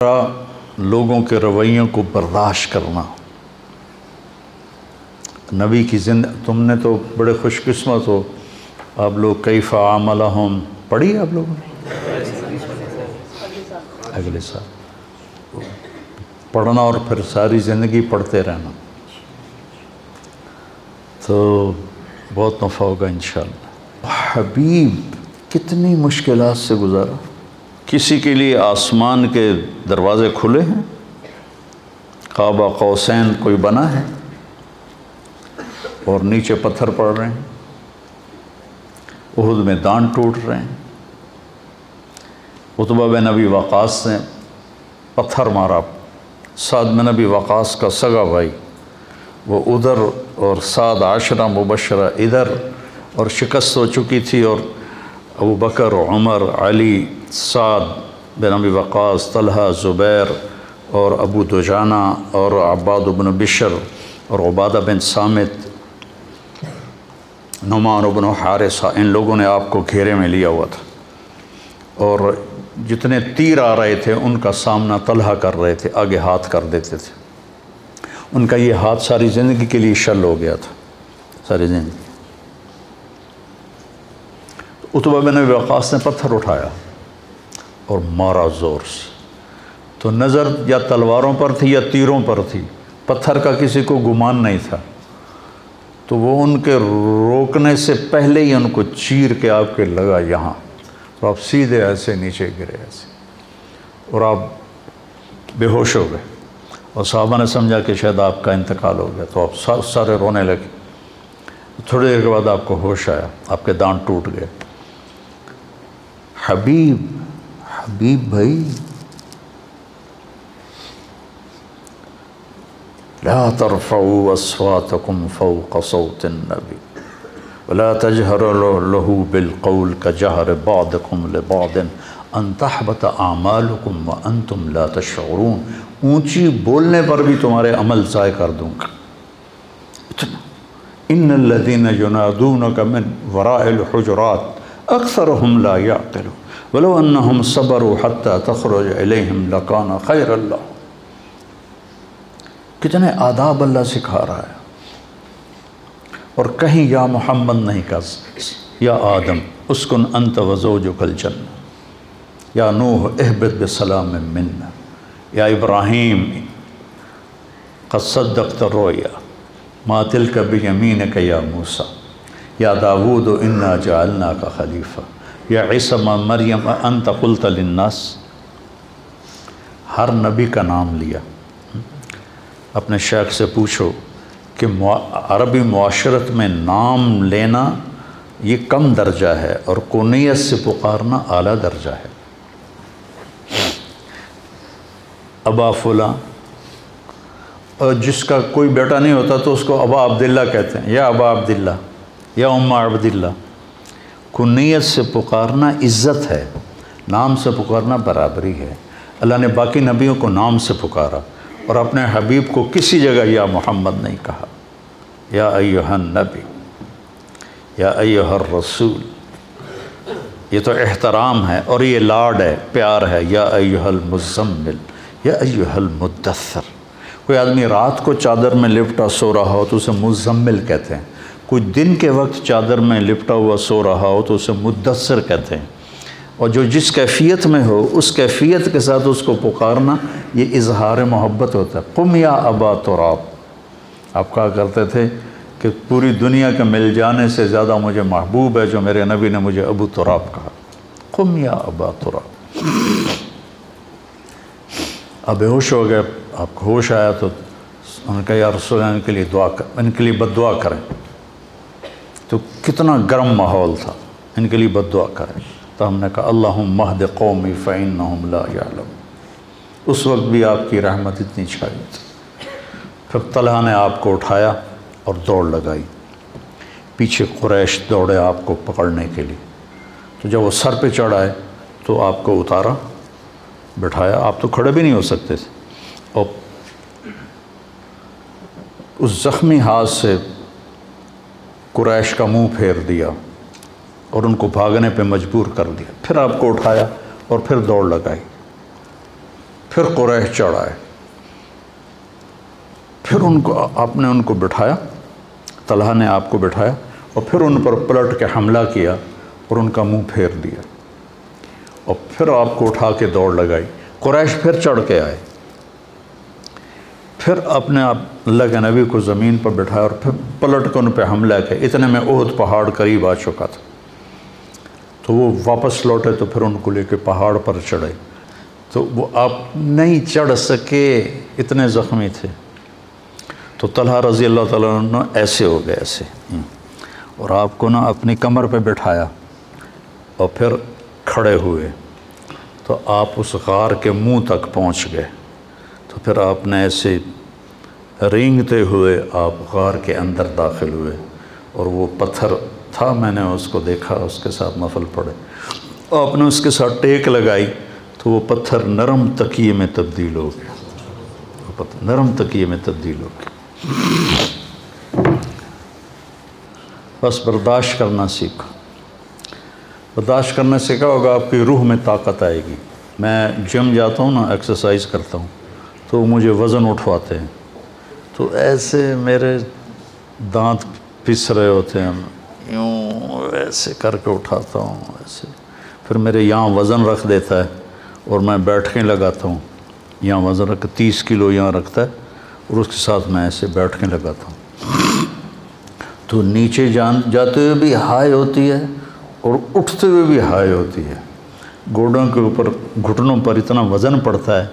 دوسرا لوگوں کے رویوں کو برداشت کرنا۔ نبی کی زندگی، تم نے تو بڑے خوش قسمت ہو آپ لوگ، کیف عاملہم پڑھی آپ لوگوں نے؟ اگلے سال پڑھنا اور پھر ساری زندگی پڑھتے رہنا تو بہت نفع ہوگا انشاءاللہ۔ حبیب کتنی مشکلات سے گزارا، کسی کے لیے آسمان کے دروازے کھلے ہیں، قاب قوسین کوئی بنا ہے اور نیچے پتھر پڑ رہے ہیں، احد میں دان ٹوٹ رہے ہیں، عتبہ بن ابی وقاص نے پتھر مارا، سعد بن ابی وقاص کا سگا بھائی وہ ادھر اور سعد عشرہ مبشرہ ادھر، اور شکست ہو چکی تھی، اور ابو بکر، عمر، علی، سعد بن ابی وقاص، طلحہ، زبیر اور ابو دجانہ اور عباد بن بشر اور عبادہ بن صامت، نعمان بن حارثہ، ان لوگوں نے آپ کو گھیرے میں لیا ہوا تھا، اور جتنے تیر آ رہے تھے ان کا سامنا طلحہ کر رہے تھے، آگے ہاتھ کر دیتے تھے، ان کا یہ ہاتھ ساری زندگی کے لیے شل ہو گیا تھا، ساری زندگی۔ عتبہ بن ابی وقاص نے پتھر اٹھایا اور مارا زور سے، تو نظر یا تلواروں پر تھی یا تیروں پر تھی، پتھر کا کسی کو گمان نہیں تھا، تو وہ ان کے روکنے سے پہلے ہی ان کو چیر کے آپ کے لگا یہاں، تو آپ سیدھے ایسے نیچے گرے ایسے، اور آپ بے ہوش ہو گئے، اور صحابہ نے سمجھا کہ شاید آپ کا انتقال ہو گیا، تو آپ سارے رونے لگے، تھوڑی دیر کے بعد آپ کو ہوش آیا، آپ کے دانت ٹوٹ گئے۔ حبیب بھائی، لا ترفعوا اصواتكم فوق صوت النبي ولا تجهروا له بالقول كجهر بعضكم لبعض ان تحبط اعمالكم وانتم لا تشعرون، اونچی بولنے پر بھی تمہارے عمل ضائع کر دوں گا۔ ان الذين ينادونك من وراء الحجرات اکثرهم لا يعقلون ولو انهم صبروا حتى تخرج اليهم لكان خيرا لهم۔ کتنے آداب اللہ سکھا رہا ہے، اور کہیں یا محمد نہیں کہا، یا آدم اسکن انت وزوجک الجنہ، یا نوح اہبط بسلام منا، یا ابراہیم قد صدقت الرؤیا ما تلک بیمینک یا موسیٰ، یا داود انا جعلناک خلیفہ، یا عیسیٰ مریم انت قلت للناس۔ ہر نبی کا نام لیا۔ اپنے شیخ سے پوچھو کہ عربی معاشرت میں نام لینا یہ کم درجہ ہے اور کنیت سے پکارنا اعلیٰ درجہ ہے۔ ابا فلاں، اور جس کا کوئی بیٹا نہیں ہوتا تو اس کو ابا عبداللہ کہتے ہیں، یا ابا عبداللہ، یا ام عبداللہ۔ کنیت سے پکارنا عزت ہے، نام سے پکارنا برابری ہے۔ اللہ نے باقی نبیوں کو نام سے پکارا، اور اپنے حبیب کو کسی جگہ یا محمد نہیں کہا، یا ایہا النبی، یا ایہا الرسول۔ یہ تو احترام ہے اور یہ لاڈ ہے، پیار ہے، یا ایہا المزمل، یا ایہا المدثر۔ کوئی آدمی رات کو چادر میں لپٹا سو رہا ہو تو اسے مزمل کہتے ہیں، کوئی دن کے وقت چادر میں لپٹا ہوا سو رہا ہو تو اسے مدثر کہتے ہیں، اور جو جس کیفیت میں ہو اس کیفیت کے ساتھ اس کو پکارنا یہ اظہار محبت ہوتا ہے۔ قم یا ابا تراب، آپ کہا کرتے تھے کہ پوری دنیا کے مل جانے سے زیادہ مجھے محبوب ہے جو میرے نبی نے مجھے ابو تراب کہا۔ قم یا ابا تراب۔ اب بے ہوش ہو گئے، آپ کو ہوش آیا تو انہوں نے کہا یا رسول اللہ ان کے لیے دعا کر، ان کے لیے بد دعا کریں، تو کتنا گرم ماحول تھا، ان کے لیے بد دعا کریں، تو ہم نے کہا اللہم اہد قومی فإنہم لا یعلمون۔ اس وقت بھی آپ کی رحمت اتنی چھائی تھی۔ پھر طلحہ نے آپ کو اٹھایا اور دوڑ لگائی، پیچھے قریش دوڑے آپ کو پکڑنے کے لیے، تو جب وہ سر پہ چڑھ آئے تو آپ کو اتارا، بٹھایا، آپ تو کھڑے بھی نہیں ہو سکتے تھے، اور اس زخمی ہاتھ سے قریش کا منہ پھیر دیا اور ان کو بھاگنے پہ مجبور کر دیا۔ پھر آپ کو اٹھایا اور پھر دوڑ لگائی، پھر قریش چڑھ آئے، پھر آپ نے ان کو بٹھایا، طلحہ نے آپ کو بٹھایا اور پھر ان پر پلٹ کے حملہ کیا اور ان کا منہ پھیر دیا، اور پھر آپ کو اٹھا کے دوڑ لگائی۔ قریش پھر چڑھ کے آئے، پھر اپنے آپ اللہ کے نبی کو زمین پر بٹھایا اور پھر پلٹ کے ان پہ حملہ کیا۔ اتنے میں احد پہاڑ قریب آ چکا تھا، تو وہ واپس لوٹے تو پھر ان کو لے کے پہاڑ پر چڑھے، تو وہ آپ نہیں چڑھ سکے، اتنے زخمی تھے۔ تو طلحہ رضی اللہ تعالیٰ عنہ ایسے ہو گئے، ایسے، اور آپ کو نا اپنی کمر پہ بٹھایا اور پھر کھڑے ہوئے، تو آپ اس غار کے منہ تک پہنچ گئے، تو پھر آپ نے ایسے رینگتے ہوئے آپ غار کے اندر داخل ہوئے، اور وہ پتھر تھا، میں نے اس کو دیکھا، اس کے ساتھ نفل پڑھے، آپ نے اس کے ساتھ ٹیک لگائی تو وہ پتھر نرم تکیے میں تبدیل ہو گیا، وہ پتھر نرم تکیے میں تبدیل ہو گیا۔ بس برداشت کرنا سیکھو، برداشت کرنا سیکھا ہوگا، آپ کی روح میں طاقت آئے گی۔ میں جم جاتا ہوں نا، ایکسرسائز کرتا ہوں، تو مجھے وزن اٹھواتے ہیں، تو ایسے میرے دانت پس رہے ہوتے ہیں، یوں ایسے کر کے اٹھاتا ہوں ایسے، پھر میرے یہاں وزن رکھ دیتا ہے اور میں بیٹھنے لگاتا ہوں، یہاں وزن رکھ 30 کلو یہاں رکھتا ہے اور اس کے ساتھ میں ایسے بیٹھنے لگاتا ہوں، تو نیچے جاتے ہوئے بھی ہائی ہوتی ہے اور اٹھتے ہوئے بھی ہائی ہوتی ہے، گوڑوں کے اوپر گھٹنوں پر اتنا وزن پڑتا ہے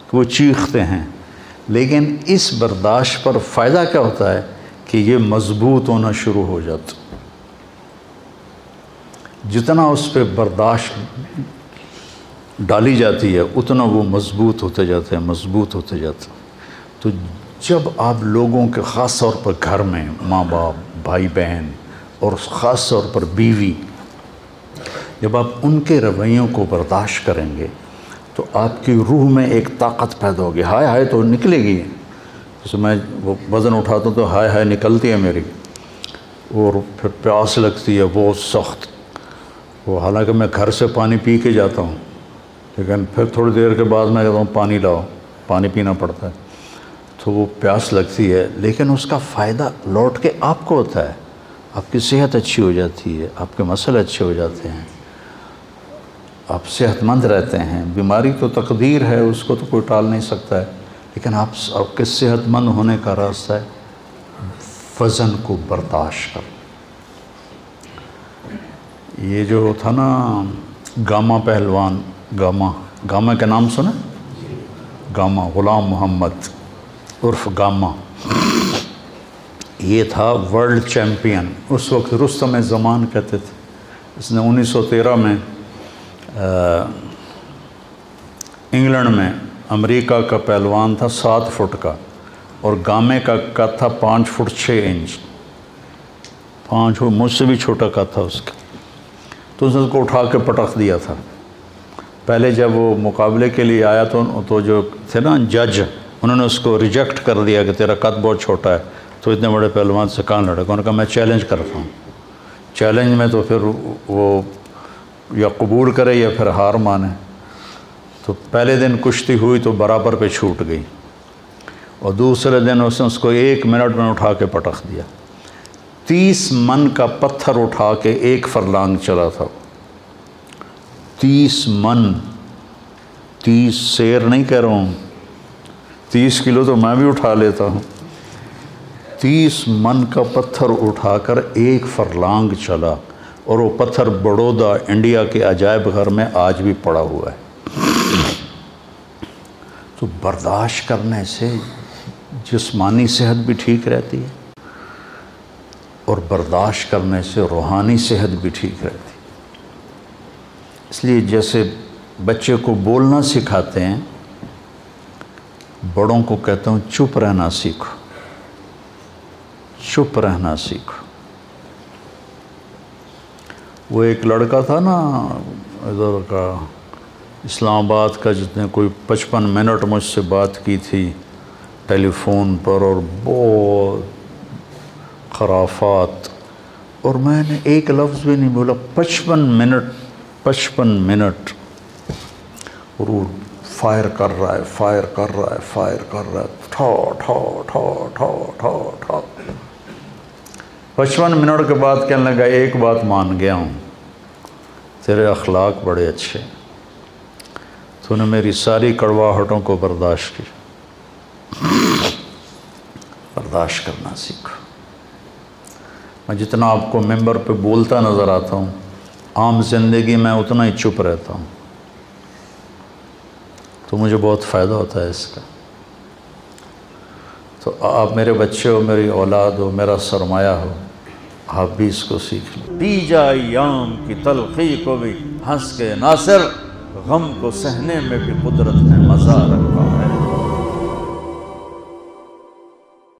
کہ وہ چیختے ہیں، لیکن اس برداشت پر فائدہ کیا ہوتا ہے کہ یہ مضبوط ہونا شروع ہو جاتا، جتنا اس پہ برداشت ڈالی جاتی ہے اتنا وہ مضبوط ہوتے جاتے ہیں، مضبوط ہوتے جاتے ہیں۔ تو جب آپ لوگوں کے خاص طور پر گھر میں ماں باپ، بھائی بہن اور خاص طور پر بیوی، جب آپ ان کے رویوں کو برداشت کریں گے تو آپ کی روح میں ایک طاقت پیدا ہوگی، ہائے ہائے تو نکلے گی، جیسے میں وہ وزن اٹھاتا ہوں تو ہائے ہائے نکلتی ہے میری، اور پھر پیاس لگتی ہے بہت سخت، وہ حالانکہ میں گھر سے پانی پی کے جاتا ہوں، لیکن پھر تھوڑی دیر کے بعد میں کہتا ہوں پانی لاؤ، پانی پینا پڑتا ہے، تو وہ پیاس لگتی ہے، لیکن اس کا فائدہ لوٹ کے آپ کو ہوتا ہے، آپ کی صحت اچھی ہو جاتی ہے، آپ کے مسئلے اچھے ہو جاتے ہیں، آپ صحت مند رہتے ہیں۔ بیماری تو تقدیر ہے، اس کو تو کوئی ٹال نہیں سکتا ہے، لیکن آپ کے صحت مند ہونے کا راستہ ہے وزن کو برداشت کر۔ یہ جو تھا نا گاما پہلوان، گاما کا نام سنا؟ گاما غلام محمد عرف گاما، یہ تھا ورلڈ چیمپئن، اس وقت رستم زمان کہتے تھے۔ اس نے 1913 میں انگلینڈ میں، امریکہ کا پہلوان تھا 7 فٹ کا، اور گامے کا قد تھا 5 فٹ 6 انچ، 5 مجھ سے بھی چھوٹا قد تھا اس کا، تو اس نے اس کو اٹھا کے پٹخ دیا تھا۔ پہلے جب وہ مقابلے کے لیے آیا تو جو تھے نا جج، انہوں نے اس کو ریجیکٹ کر دیا کہ تیرا قد بہت چھوٹا ہے، تو اتنے بڑے پہلوان سے کہاں لڑے گا؟ انہوں نے کہا میں چیلنج کرتا ہوں، چیلنج میں تو پھر وہ یا قبول کرے یا پھر ہار مانے۔ تو پہلے دن کشتی ہوئی تو برابر پہ چھوٹ گئی، اور دوسرے دن اس نے اس کو 1 منٹ میں اٹھا کے پٹخ دیا، 30 من کا پتھر اٹھا کے 1 فرلانگ چلا تھا، 30 من، 30 سیر نہیں کہہ رہا ہوں، 30 کلو تو میں بھی اٹھا لیتا ہوں، 30 من کا پتھر اٹھا کر 1 فرلانگ چلا، اور وہ پتھر بڑودہ انڈیا کے عجائب گھر میں آج بھی پڑا ہوا ہے۔ تو برداشت کرنے سے جسمانی صحت بھی ٹھیک رہتی ہے، اور برداشت کرنے سے روحانی صحت بھی ٹھیک رہتی ہے۔ اس لیے جیسے بچے کو بولنا سکھاتے ہیں، بڑوں کو کہتا ہوں چپ رہنا سیکھو، چپ رہنا سیکھو۔ وہ ایک لڑکا تھا نا ادھر کا، اسلام آباد کا، جس نے کوئی 55 منٹ مجھ سے بات کی تھی ٹیلی فون پر، اور بہت خرافات، اور میں نے ایک لفظ بھی نہیں بولا، 55 منٹ، اور وہ فائر کر رہا ہے، فائر کر رہا ہے، فائر کر رہا ہے، ٹھو ٹھو ٹھو ٹھو ٹھو ٹھو۔ 55 منٹ کے بعد کہنے لگا ایک بات مان گیا ہوں، تیرے اخلاق بڑے اچھے، تو نے میری ساری کڑواہٹوں کو برداشت کی، برداشت کرنا سیکھو۔ میں جتنا آپ کو ممبر پہ بولتا نظر آتا ہوں، عام زندگی میں اتنا ہی چپ رہتا ہوں، تو مجھے بہت فائدہ ہوتا ہے اس کا۔ تو آپ میرے بچے ہو، میری اولاد ہو، میرا سرمایہ ہو، آپ بھی اس کو سیکھ لیں۔ دی جائے ایام کی تلخی کو بھی ہنس کے ناصر، غم کو سہنے میں بھی قدرت نے مزہ رکھا۔